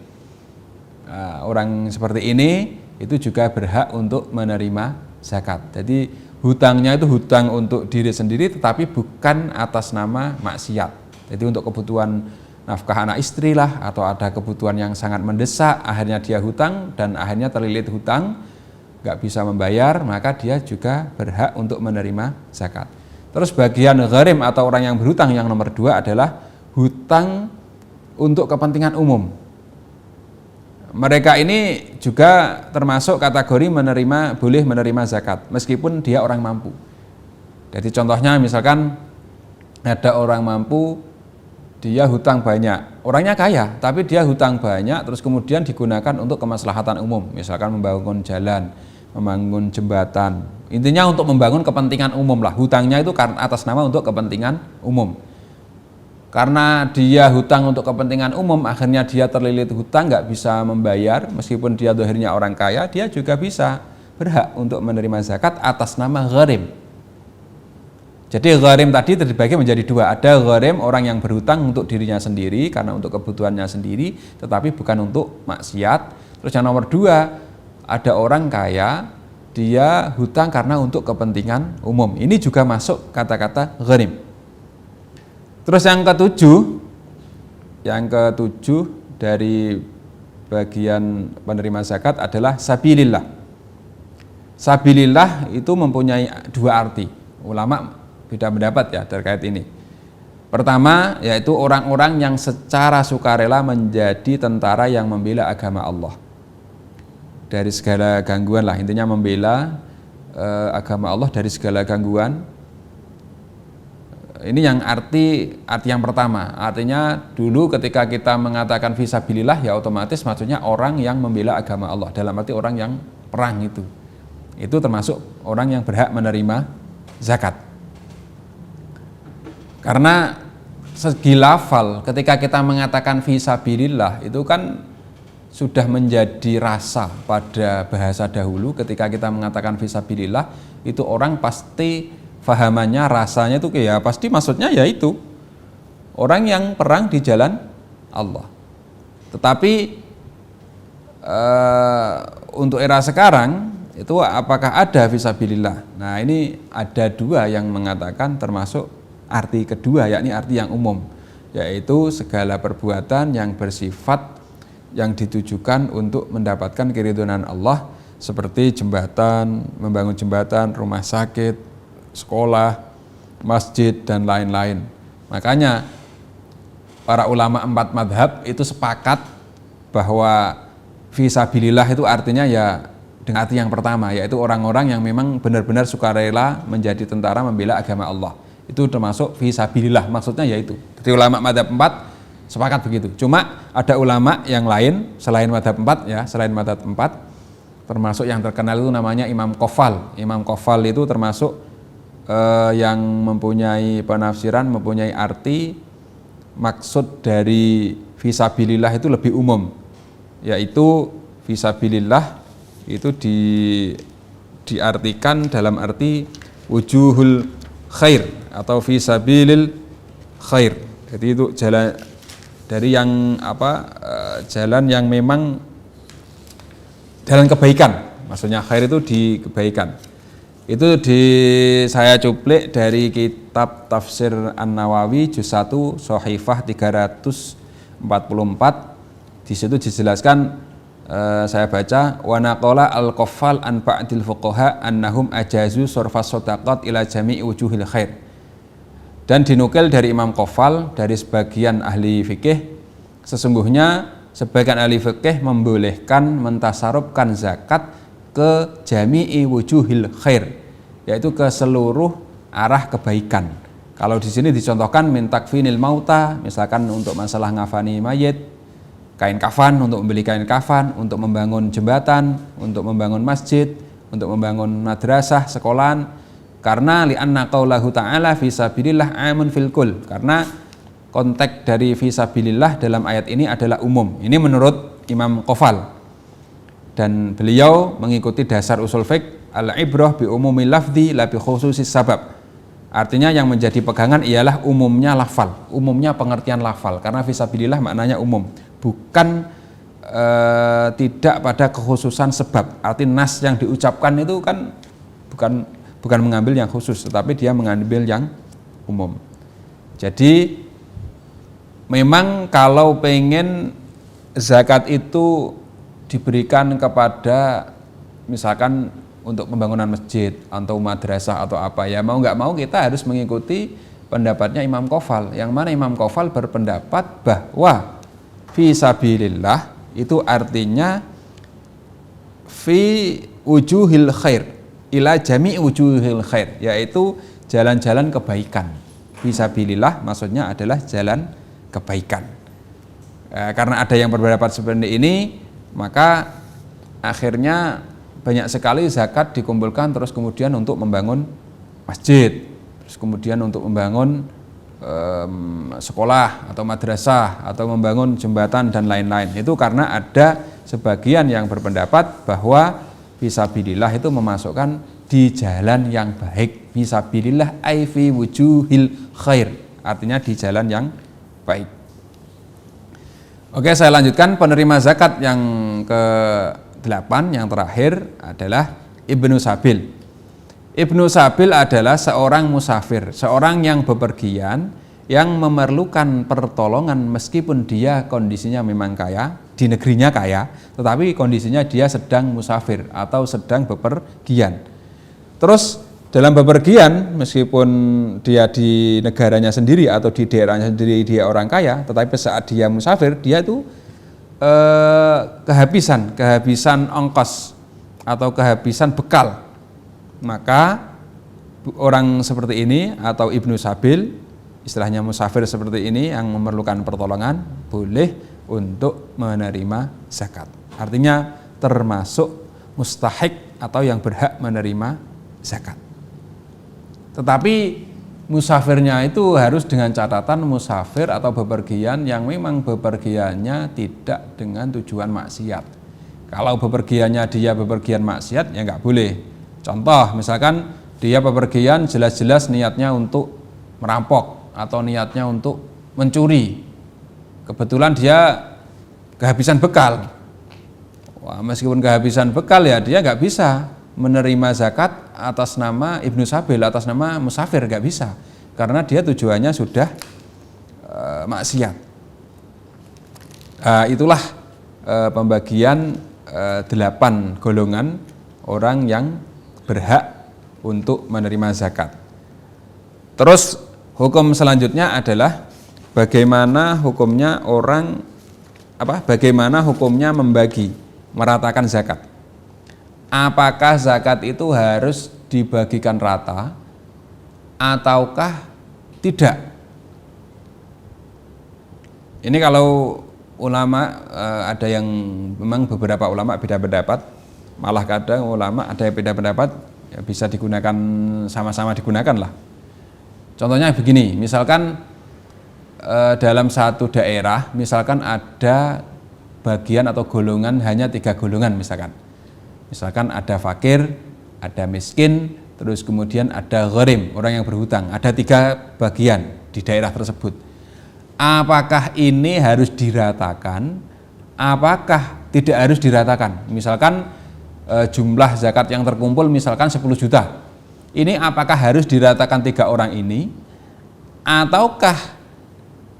Nah, orang seperti ini itu juga berhak untuk menerima zakat. Jadi hutangnya itu hutang untuk diri sendiri, tetapi bukan atas nama maksiat. Jadi untuk kebutuhan nafkah anak istri lah, atau ada kebutuhan yang sangat mendesak, akhirnya dia hutang dan akhirnya terlilit hutang, nggak bisa membayar, maka dia juga berhak untuk menerima zakat. Terus bagian gharim atau orang yang berhutang yang nomor 2 adalah hutang untuk kepentingan umum. Mereka ini juga termasuk kategori boleh menerima zakat meskipun dia orang mampu. Jadi contohnya misalkan ada orang mampu, dia hutang banyak, orangnya kaya tapi dia hutang banyak, terus kemudian digunakan untuk kemaslahatan umum, misalkan membangun jalan, membangun jembatan, intinya untuk membangun kepentingan umum lah. Hutangnya itu atas nama untuk kepentingan umum. Karena dia hutang untuk kepentingan umum, akhirnya dia terlilit hutang, nggak bisa membayar, meskipun dia dohirnya orang kaya, dia juga bisa berhak untuk menerima zakat atas nama gharim. Jadi gharim tadi terbagi menjadi 2. Ada gharim orang yang berhutang untuk dirinya sendiri karena untuk kebutuhannya sendiri, tetapi bukan untuk maksiat. Terus yang nomor 2, ada orang kaya, dia hutang karena untuk kepentingan umum. Ini juga masuk kata-kata gharim. Terus yang ketujuh dari bagian penerima zakat adalah sabilillah. Sabilillah itu mempunyai 2 arti. Ulama beda pendapat ya terkait ini. Pertama, yaitu orang-orang yang secara sukarela menjadi tentara yang membela agama Allah dari segala gangguan lah, intinya membela agama Allah dari segala gangguan. Ini yang arti yang pertama. Artinya dulu ketika kita mengatakan fisabilillah, ya otomatis maksudnya orang yang membela agama Allah, dalam arti orang yang perang itu termasuk orang yang berhak menerima zakat. Karena segi lafal ketika kita mengatakan fisabilillah itu kan sudah menjadi rasa pada bahasa dahulu. Ketika kita mengatakan fisabilillah, itu orang pasti fahamannya, rasanya itu ya pasti maksudnya yaitu orang yang perang di jalan Allah. Tetapi untuk era sekarang itu apakah ada fisabilillah? Nah, ini ada 2 yang mengatakan termasuk arti kedua, yakni arti yang umum, yaitu segala perbuatan yang bersifat yang ditujukan untuk mendapatkan keridhaan Allah, seperti jembatan, membangun jembatan, rumah sakit, sekolah, masjid, dan lain-lain. Makanya para ulama 4 madhab itu sepakat bahwa fisabilillah itu artinya ya dengan arti yang pertama, yaitu orang-orang yang memang benar-benar sukarela menjadi tentara membela agama Allah. Itu termasuk fisabilillah, maksudnya yaitu. Jadi ulama madhab 4 sepakat begitu. Cuma ada ulama yang lain selain madhab 4 ya, selain madhab 4, termasuk yang terkenal itu namanya Imam Qofal. Imam Qofal itu termasuk yang mempunyai penafsiran, mempunyai arti maksud dari fisabilillah itu lebih umum, yaitu fisabilillah itu diartikan dalam arti wujuhul khair atau fisabilil khair. Jadi itu jalan dari yang jalan yang memang jalan kebaikan. Maksudnya khair itu di kebaikan. Itu saya cuplik dari kitab Tafsir An-Nawawi juz 1 Shahifah 344. Di situ dijelaskan, saya baca, wa naqala al-qaffal an ba'dil fuqaha annahum ajazu surfas shadaqat ila jami'i wujuhil khair. Dan dinukil dari Imam Qaffal dari sebagian ahli fikih, sesungguhnya sebagian ahli fikih membolehkan mentasarufkan zakat ke jami'i wujuhil khair, yaitu ke seluruh arah kebaikan. Kalau di sini dicontohkan min takfinil mauta, misalkan untuk masalah ngafani mayit, kain kafan, untuk membeli kain kafan, untuk membangun jembatan, untuk membangun masjid, untuk membangun madrasah, sekolahan. Karena li'anna qaulahu ta'ala fi sabilillah amun fil kul. Karena konteks dari fi sabilillah dalam ayat ini adalah umum. Ini menurut Imam Qaffal. Dan beliau mengikuti dasar usul fiqh al-ibrah bi umumil lafzi la bi khususis sabab. Artinya yang menjadi pegangan ialah umumnya lafal, umumnya pengertian lafal. Karena fi sabilillah maknanya umum, bukan tidak pada kekhususan sebab. Arti nas yang diucapkan itu kan bukan mengambil yang khusus, tetapi dia mengambil yang umum. Jadi memang kalau pengen zakat itu diberikan kepada misalkan untuk pembangunan masjid atau madrasah atau apa, ya mau nggak mau kita harus mengikuti pendapatnya Imam Qaffal, yang mana Imam Qaffal berpendapat bahwa fi sabilillah itu artinya fi wujuhil khair ila jami' wujuhil khair, yaitu jalan-jalan kebaikan. Fisabilillah maksudnya adalah jalan kebaikan. Karena ada yang berpendapat seperti ini, maka akhirnya banyak sekali zakat dikumpulkan terus kemudian untuk membangun masjid, terus kemudian untuk membangun sekolah atau madrasah atau membangun jembatan dan lain-lain. Itu karena ada sebagian yang berpendapat bahwa fisabilillah itu memasukkan di jalan yang baik. Fisabilillah ai fi wujuhil khair, artinya di jalan yang baik. Oke, saya lanjutkan. Penerima zakat yang ke-8 yang terakhir adalah Ibnu Sabil. Ibnu Sabil adalah seorang musafir, seorang yang bepergian yang memerlukan pertolongan meskipun dia kondisinya memang kaya, di negerinya kaya, tetapi kondisinya dia sedang musafir atau sedang bepergian. Terus dalam bepergian, meskipun dia di negaranya sendiri atau di daerahnya sendiri dia orang kaya, tetapi saat dia musafir dia itu kehabisan ongkos atau kehabisan bekal. Maka orang seperti ini atau Ibnu Sabil, istilahnya musafir seperti ini yang memerlukan pertolongan, boleh untuk menerima zakat. Artinya termasuk mustahik atau yang berhak menerima zakat. Tetapi musafirnya itu harus dengan catatan musafir atau bepergian yang memang bepergiannya tidak dengan tujuan maksiat. Kalau bepergiannya dia bepergian maksiat, ya nggak boleh. Contoh, misalkan dia bepergian jelas-jelas niatnya untuk merampok atau niatnya untuk mencuri. Kebetulan dia kehabisan bekal. Wah, meskipun kehabisan bekal, ya dia nggak bisa menerima zakat atas nama Ibnu Sabil, atas nama musafir, nggak bisa. Karena dia tujuannya sudah maksiat. Itulah pembagian 8 golongan orang yang berhak untuk menerima zakat. Terus hukum selanjutnya adalah bagaimana hukumnya bagaimana hukumnya membagi, meratakan zakat. Apakah zakat itu harus dibagikan rata ataukah tidak? Ini kalau ulama ada yang memang beberapa ulama beda pendapat, malah kadang ulama ada yang beda pendapat, ya bisa digunakan sama-sama digunakan lah. Contohnya begini, misalkan dalam satu daerah, misalkan ada bagian atau golongan hanya 3 golongan misalkan ada fakir, ada miskin, terus kemudian ada gharim, orang yang berhutang, ada 3 bagian di daerah tersebut. Apakah ini harus diratakan apakah tidak harus diratakan? Misalkan jumlah zakat yang terkumpul misalkan 10 juta. Ini apakah harus diratakan 3 orang ini ataukah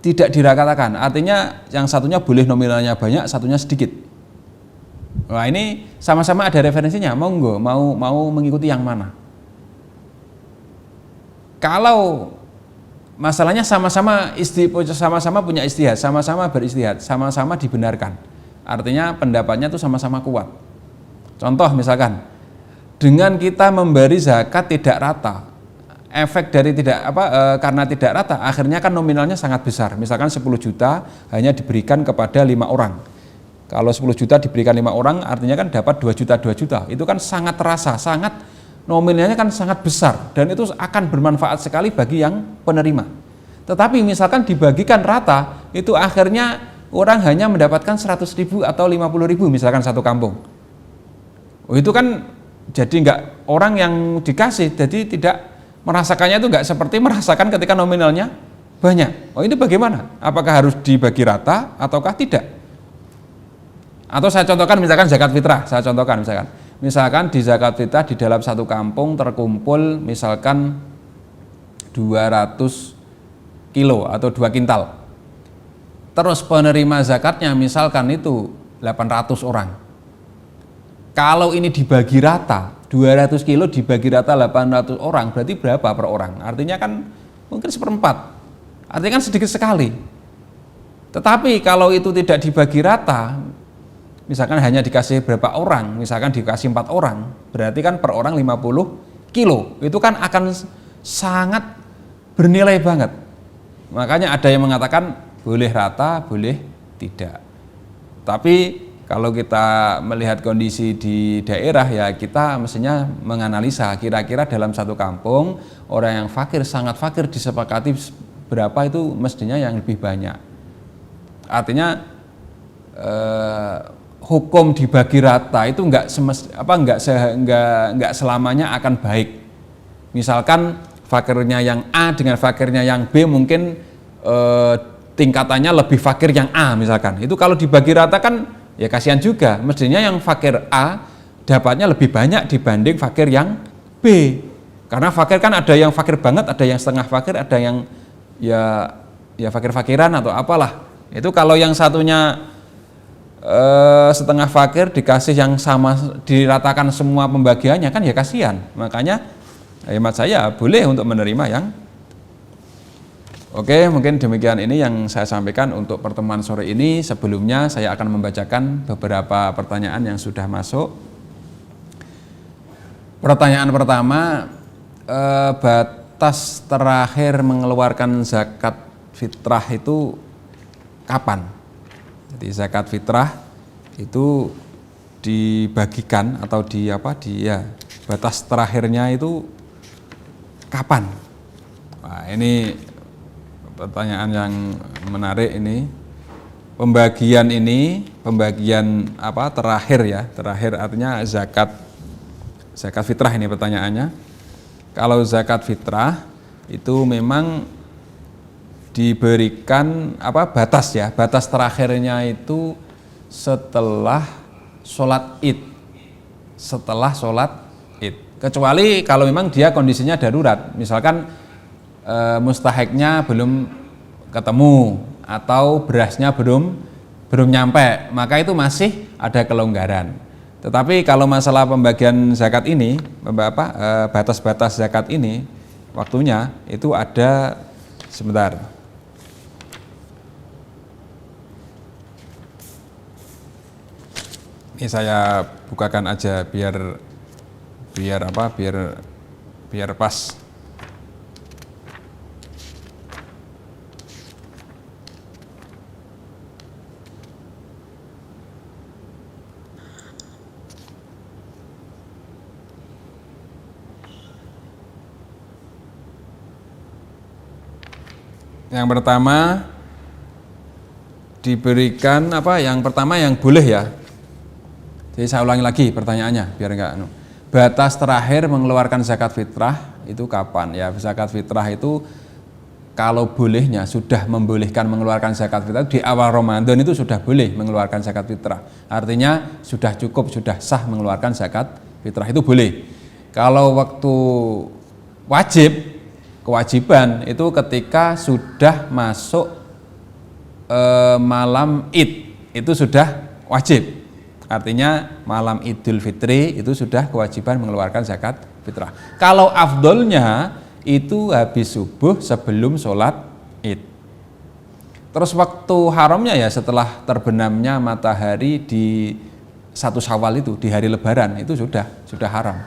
tidak diratakan? Artinya yang satunya boleh nominalnya banyak, satunya sedikit. Wah, ini sama-sama ada referensinya. Monggo, mau mengikuti yang mana? Kalau masalahnya sama-sama punya istihad, sama-sama beristihad, sama-sama dibenarkan. Artinya pendapatnya itu sama-sama kuat. Contoh misalkan, dengan kita memberi zakat tidak rata, efek dari karena tidak rata, akhirnya kan nominalnya sangat besar. Misalkan 10 juta hanya diberikan kepada 5 orang. Kalau 10 juta diberikan 5 orang, artinya kan dapat 2 juta. Itu kan sangat terasa, nominalnya kan sangat besar dan itu akan bermanfaat sekali bagi yang penerima. Tetapi misalkan dibagikan rata, itu akhirnya orang hanya mendapatkan 100.000 atau 50.000 misalkan satu kampung. Itu kan jadi enggak, orang yang dikasih jadi tidak merasakannya itu enggak seperti merasakan ketika nominalnya banyak. Ini bagaimana? Apakah harus dibagi rata ataukah tidak? Atau saya contohkan misalkan zakat fitrah, misalkan di zakat fitrah di dalam satu kampung terkumpul misalkan 200 kilo atau 2 kintal. Terus penerima zakatnya misalkan itu 800 orang. Kalau ini dibagi rata, 200 kilo dibagi rata 800 orang, berarti berapa per orang? Artinya kan mungkin 1/4. Artinya kan sedikit sekali. Tetapi kalau itu tidak dibagi rata, misalkan hanya dikasih berapa orang, misalkan dikasih 4 orang, berarti kan per orang 50 kilo. Itu kan akan sangat bernilai banget. Makanya ada yang mengatakan boleh rata, boleh tidak. Tapi kalau kita melihat kondisi di daerah, ya kita mestinya menganalisa kira-kira dalam satu kampung orang yang fakir, sangat fakir, disepakati berapa itu mestinya yang lebih banyak. Artinya hukum dibagi rata itu enggak selamanya akan baik. Misalkan fakirnya yang A dengan fakirnya yang B mungkin tingkatannya lebih fakir yang A misalkan. Itu kalau dibagi rata kan ya kasihan juga. Mestinya yang fakir A dapatnya lebih banyak dibanding fakir yang B. Karena fakir kan ada yang fakir banget, ada yang setengah fakir, ada yang ya fakir-fakiran atau apalah. Itu kalau yang satunya setengah fakir dikasih yang sama, diratakan semua pembagiannya kan ya kasihan. Makanya hemat saya boleh untuk menerima yang. Oke, mungkin demikian ini yang saya sampaikan untuk pertemuan sore ini. Sebelumnya saya akan membacakan beberapa pertanyaan yang sudah masuk. Pertanyaan pertama, batas terakhir mengeluarkan zakat fitrah itu kapan? Jadi zakat fitrah itu dibagikan atau batas terakhirnya itu kapan? Nah, ini pertanyaan yang menarik ini. Pembagian terakhir artinya zakat fitrah ini pertanyaannya. Kalau zakat fitrah itu memang diberikan batas terakhirnya itu setelah sholat Id. Kecuali kalau memang dia kondisinya darurat, misalkan mustahiknya belum ketemu atau berasnya belum nyampe, maka itu masih ada kelonggaran. Tetapi kalau masalah pembagian zakat ini, batas-batas zakat ini waktunya itu ada sebentar. Ini saya bukakan aja biar pas. Yang pertama diberikan yang pertama yang boleh ya. Jadi saya ulangi lagi pertanyaannya biar enggak. Batas terakhir mengeluarkan zakat fitrah itu kapan? Ya, zakat fitrah itu kalau bolehnya sudah membolehkan mengeluarkan zakat fitrah di awal Ramadan itu sudah boleh mengeluarkan zakat fitrah. Artinya sudah cukup, sudah sah mengeluarkan zakat fitrah itu boleh. Kalau waktu wajib, kewajiban itu ketika sudah masuk malam Id, itu sudah wajib. Artinya malam Idul Fitri itu sudah kewajiban mengeluarkan zakat fitrah. Kalau afdolnya itu habis subuh sebelum sholat Id. Terus waktu haramnya ya setelah terbenamnya matahari di 1 Syawal itu, di hari Lebaran itu sudah haram.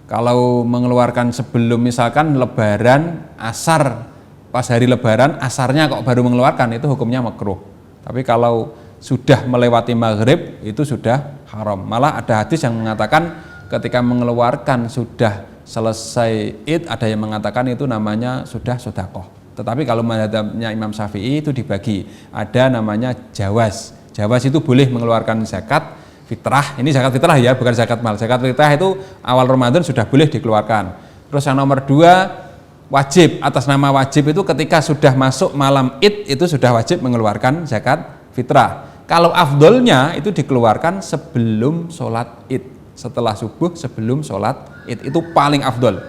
Kalau mengeluarkan sebelum misalkan Lebaran asar, pas hari Lebaran asarnya kok baru mengeluarkan, itu hukumnya makruh. Tapi kalau sudah melewati maghrib itu sudah haram. Malah ada hadis yang mengatakan ketika mengeluarkan sudah selesai Id, ada yang mengatakan itu namanya sudah sedekah. Tetapi kalau mazhabnya Imam Syafi'i itu dibagi, ada namanya jawaz. Jawaz itu boleh mengeluarkan zakat fitrah. Ini zakat fitrah ya, bukan zakat mal. Zakat fitrah itu awal Ramadan sudah boleh dikeluarkan. Terus yang nomor 2 wajib, atas nama wajib itu ketika sudah masuk malam Id itu sudah wajib mengeluarkan zakat fitrah. Kalau afdolnya itu dikeluarkan sebelum sholat Id, setelah subuh sebelum sholat Id, itu paling afdol.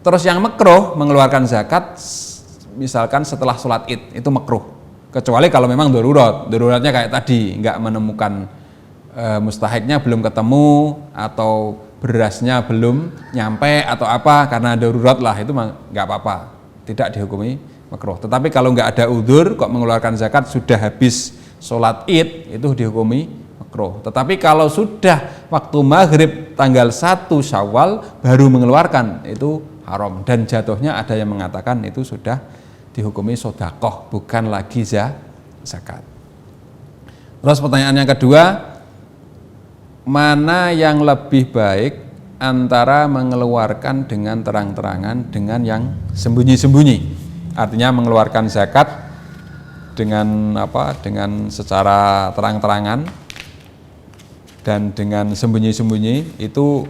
Terus yang makruh mengeluarkan zakat misalkan setelah sholat Id, itu makruh. Kecuali kalau memang daruratnya kayak tadi, nggak menemukan mustahiknya belum ketemu atau berasnya belum nyampe atau apa, karena darurat lah, itu nggak apa-apa, tidak dihukumi makruh. Tetapi kalau nggak ada udzur kok mengeluarkan zakat sudah habis sholat Id, itu dihukumi makruh. Tetapi kalau sudah waktu maghrib tanggal 1 Syawal baru mengeluarkan, itu haram, dan jatuhnya ada yang mengatakan itu sudah dihukumi sedekah, bukan lagi zakat. Terus pertanyaan yang kedua, mana yang lebih baik antara mengeluarkan dengan terang-terangan dengan yang sembunyi-sembunyi? Artinya mengeluarkan zakat dengan dengan secara terang-terangan dan dengan sembunyi-sembunyi, itu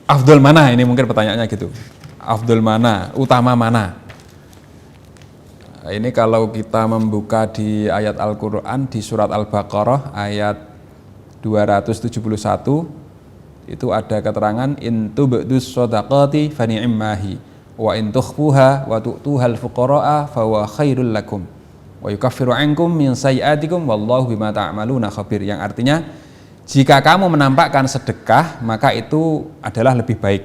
afdol mana? Ini mungkin pertanyaannya gitu. Afdol mana? Utama mana? Ini kalau kita membuka di ayat Al-Quran di surat Al-Baqarah ayat 271 itu ada keterangan in tubdus shadaqati fa ni'mahi wa in tukhfuha wa tu'tuhal fuqara'a fa huwa khairul lakum wa yukaffiru ankum min sayyi'atikum wallahu bima ta'maluna khabir, yang artinya jika kamu menampakkan sedekah maka itu adalah lebih baik,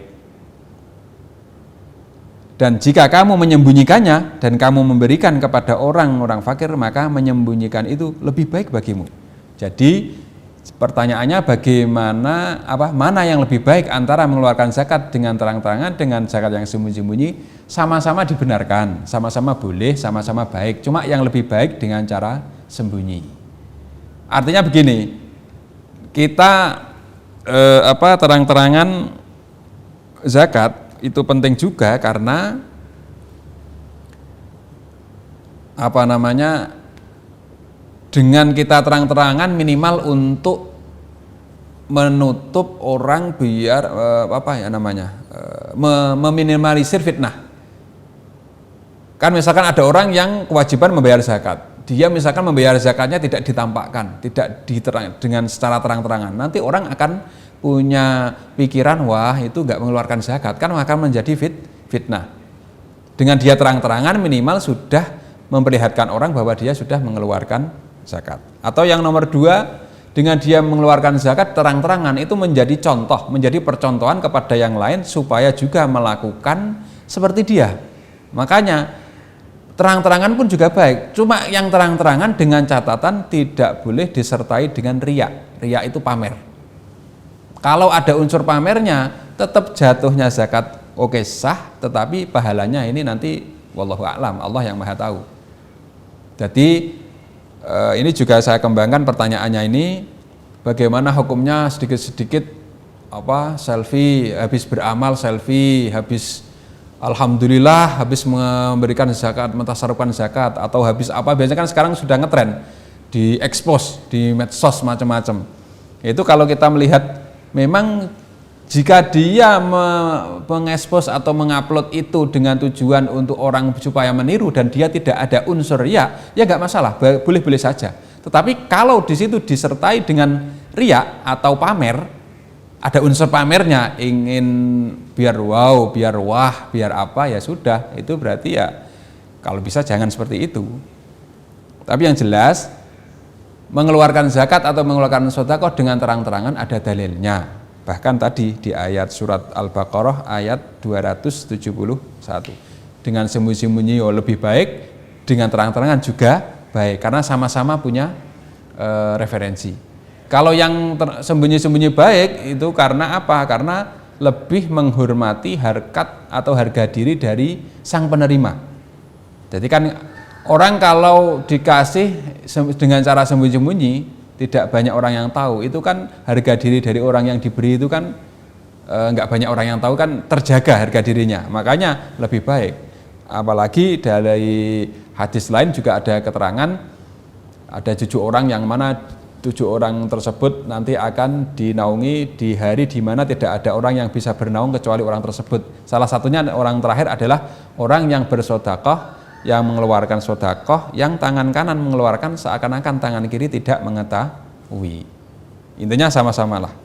dan jika kamu menyembunyikannya dan kamu memberikan kepada orang-orang fakir maka menyembunyikan itu lebih baik bagimu. Jadi pertanyaannya bagaimana mana yang lebih baik antara mengeluarkan zakat dengan terang-terangan dengan zakat yang sembunyi-sembunyi? Sama-sama dibenarkan, sama-sama boleh, sama-sama baik. Cuma yang lebih baik dengan cara sembunyi. Artinya begini, kita terang-terangan zakat itu penting juga karena dengan kita terang-terangan minimal untuk menutup orang biar meminimalisir fitnah. Kan misalkan ada orang yang kewajiban membayar zakat, dia misalkan membayar zakatnya tidak ditampakkan, tidak dengan secara terang-terangan, nanti orang akan punya pikiran wah itu nggak mengeluarkan zakat, kan akan menjadi fitnah. Dengan dia terang-terangan minimal sudah memperlihatkan orang bahwa dia sudah mengeluarkan zakat. Atau yang nomor 2, dengan dia mengeluarkan zakat terang-terangan itu menjadi contoh, menjadi percontohan kepada yang lain supaya juga melakukan seperti dia. Makanya terang-terangan pun juga baik, cuma yang terang-terangan dengan catatan tidak boleh disertai dengan riya. Riya itu pamer. Kalau ada unsur pamernya tetap jatuhnya zakat oke sah, tetapi pahalanya ini nanti wallahu a'lam, Allah yang maha tahu. Jadi ini juga saya kembangkan pertanyaannya ini, bagaimana hukumnya sedikit-sedikit selfie, habis beramal selfie, habis alhamdulillah, habis memberikan zakat, mentasarufkan zakat, atau habis biasanya kan sekarang sudah ngetren di expose di medsos macam-macam. Itu kalau kita melihat memang Jika dia mengekspos atau mengupload itu dengan tujuan untuk orang supaya meniru dan dia tidak ada unsur riya, ya nggak masalah, boleh-boleh saja. Tetapi kalau di situ disertai dengan riya atau pamer, ada unsur pamernya, ingin biar wow, biar wah, biar apa, ya sudah, itu berarti ya kalau bisa jangan seperti itu. Tapi yang jelas mengeluarkan zakat atau mengeluarkan sedekah dengan terang-terangan ada dalilnya. Bahkan tadi di ayat surat Al-Baqarah ayat 271. Dengan sembunyi-sembunyi lebih baik, dengan terang-terangan juga baik, karena sama-sama punya referensi. Kalau yang sembunyi-sembunyi baik itu karena apa? Karena lebih menghormati harkat atau harga diri dari sang penerima. Jadi kan orang kalau dikasih dengan cara sembunyi-sembunyi, tidak banyak orang yang tahu, itu kan harga diri dari orang yang diberi itu kan nggak banyak orang yang tahu, kan terjaga harga dirinya, makanya lebih baik. Apalagi dari hadis lain juga ada keterangan ada 7 orang yang mana 7 orang tersebut nanti akan dinaungi di hari di mana tidak ada orang yang bisa bernaung kecuali orang tersebut. Salah satunya orang terakhir adalah orang yang bersedekah, yang mengeluarkan sedekah, yang tangan kanan mengeluarkan seakan-akan tangan kiri tidak mengetahui. Intinya sama-samalah.